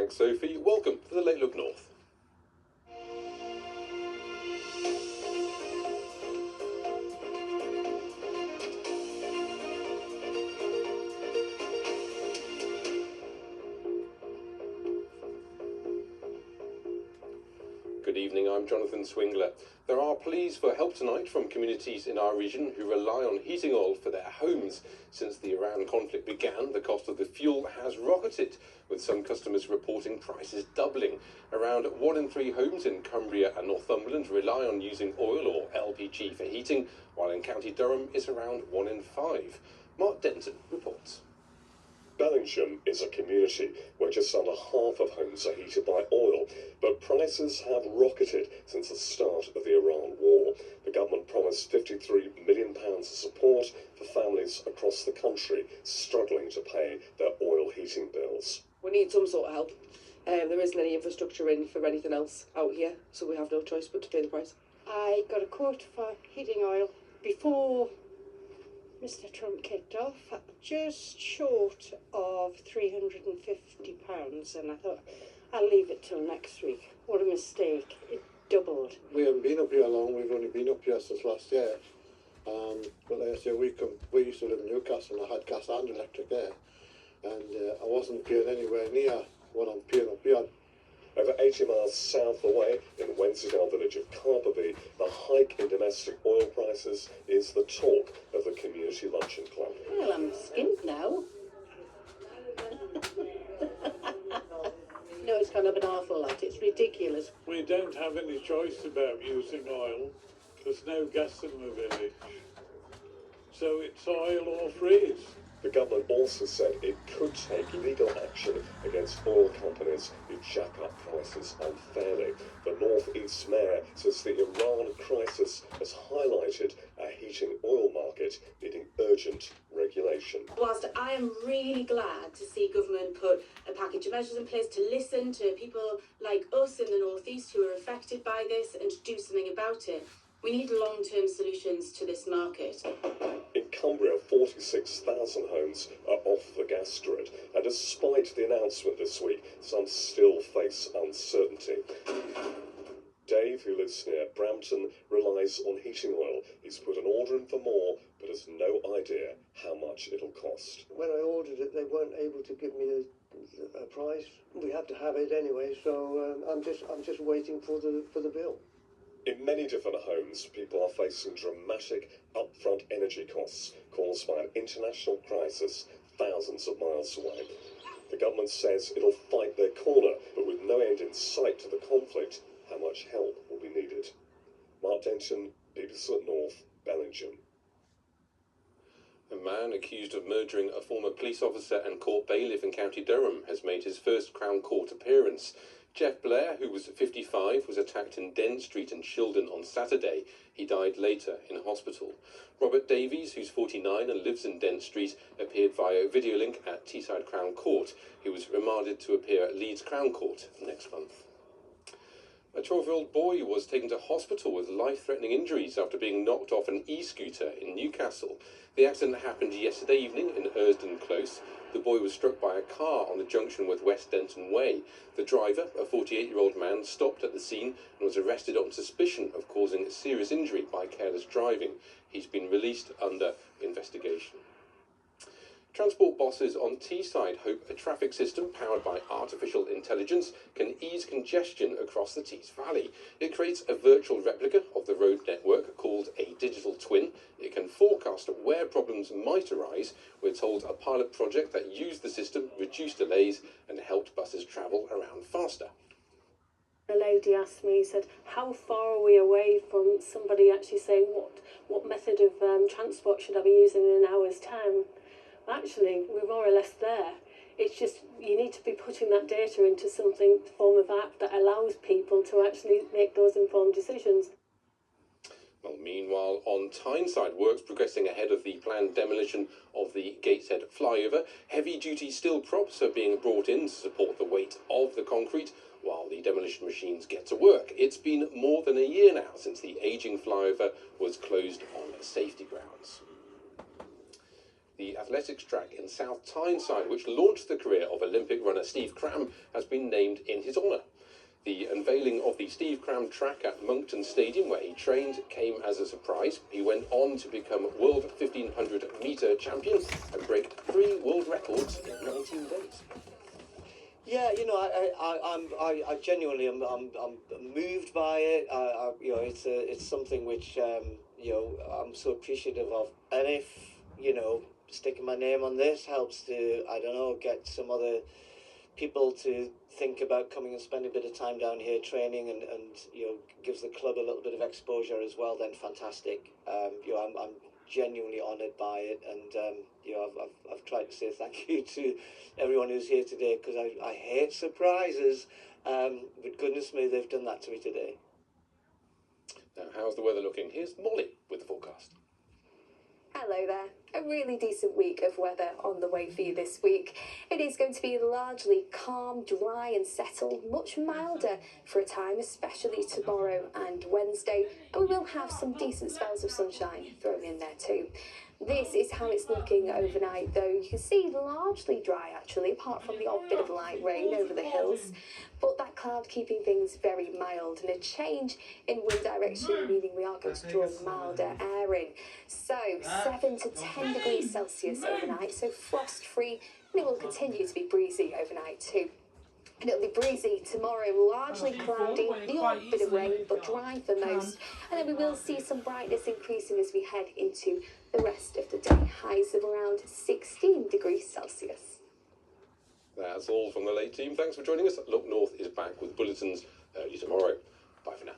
Thanks, Sophie. Welcome to the Late Look North. Good evening, I'm Jonathan Swingler. There are pleas for help tonight from communities in our region who rely on heating oil for their homes. Since the Iran conflict began, the cost of the fuel has rocketed, with some customers reporting prices doubling. Around 1 in 3 homes in Cumbria and Northumberland rely on using oil or LPG for heating, while in County Durham it's around 1 in 5. Mark Denton reports. Bellingham is a community where just under half of homes are heated by oil, but prices have rocketed since the start of the Iran war. The government promised £53 million of support for families across the country struggling to pay their oil heating bills. We need some sort of help. There isn't any infrastructure in for anything else out here, so we have no choice but to pay the price. I got a quote for heating oil before Mr. Trump kicked off, just short of £350, and I thought, I'll leave it till next week. What a mistake. It doubled. We haven't been up here long, we've only been up here since last year. But like I say, we used to live in Newcastle and I had gas and electric there. And I wasn't paying anywhere near what I'm paying up here. Over 80 miles south away, in Wensleydale village of Carberby, the hike in domestic oil prices is the talk of the community luncheon club. Well, I'm skint now. No, it's gone up an awful lot. It's ridiculous. We don't have any choice about using oil. There's no gas in the village. So it's oil or freeze. The government also said it could take legal action against oil companies who jack up prices unfairly. The North East Mayor says the Iran crisis has highlighted a heating oil market needing urgent regulation. Whilst I am really glad to see government put a package of measures in place to listen to people like us in the North East who are affected by this and to do something about it, we need long-term solutions to this market. In Cumbria, 46,000 homes are off the gas grid, and despite the announcement this week, some still face uncertainty. Dave, who lives near Brampton, relies on heating oil. He's put an order in for more, but has no idea how much it'll cost. When I ordered it, they weren't able to give me a price. We have to have it anyway, so I'm just waiting for the bill. In many different homes, people are facing dramatic upfront energy costs caused by an international crisis thousands of miles away. The government says it'll fight their corner, but with no end in sight to the conflict, how much help will be needed? Mark Denton, BBC North, Bellingham. A man accused of murdering a former police officer and court bailiff in County Durham has made his first Crown Court appearance. Jeff Blair, who was 55, was attacked in Dent Street in Shildon on Saturday. He died later in hospital. Robert Davies, who's 49 and lives in Dent Street, appeared via video link at Teesside Crown Court. He was remanded to appear at Leeds Crown Court next month. A 12-year-old boy was taken to hospital with life-threatening injuries after being knocked off an e-scooter in Newcastle. The accident happened yesterday evening in Ersdon Close. The boy was struck by a car on the junction with West Denton Way. The driver, a 48-year-old man, stopped at the scene and was arrested on suspicion of causing serious injury by careless driving. He's been released under investigation. Transport bosses on Teesside hope a traffic system powered by artificial intelligence can ease congestion across the Tees Valley. It creates a virtual replica of the road network called a digital twin. It can forecast where problems might arise. We're told a pilot project that used the system reduced delays and helped buses travel around faster. A lady asked me, said, how far are we away from somebody actually saying what method of transport should I be using in an hour's time? Actually, we're more or less there. It's just you need to be putting that data into something form of app that allows people to actually make those informed decisions. Well, meanwhile, on Tyneside, work's progressing ahead of the planned demolition of the Gateshead flyover. Heavy-duty steel props are being brought in to support the weight of the concrete while the demolition machines get to work. It's been more than a year now since the ageing flyover was closed on safety grounds. The athletics track in South Tyneside, which launched the career of Olympic runner Steve Cram, has been named in his honour. The unveiling of the Steve Cram track at Monkton Stadium, where he trained, came as a surprise. He went on to become world 1500 metre champion and break 3 world records in 19 days. Yeah, you know, I genuinely am moved by it. You know, it's something which you know, I'm so appreciative of. And if, you know, sticking my name on this helps to, I don't know, get some other people to think about coming and spending a bit of time down here training, and you know, gives the club a little bit of exposure as well, then fantastic. You know, I'm genuinely honoured by it, and you know, I've tried to say thank you to everyone who's here today, because I hate surprises, but goodness me, they've done that to me today. Now, how's the weather looking? Here's Molly with the forecast. Hello there. A really decent week of weather on the way for you this week. It is going to be largely calm, dry and settled, much milder for a time, especially tomorrow and Wednesday, and we will have some decent spells of sunshine thrown in there too. This is how it's looking overnight, though. You can see largely dry, actually, apart from the odd bit of light rain over the hills. But that cloud keeping things very mild, and a change in wind direction, meaning we are going to draw milder air in. So 7 to 10 degrees Celsius overnight, so frost-free, and it will continue to be breezy overnight too. And it'll be breezy tomorrow, largely cloudy, the odd bit of rain, but dry for most. And then we will see some brightness increasing as we head into the rest of the day. Highs of around 16 degrees Celsius. That's all from the late team. Thanks for joining us. Look North is back with bulletins early tomorrow. Bye for now.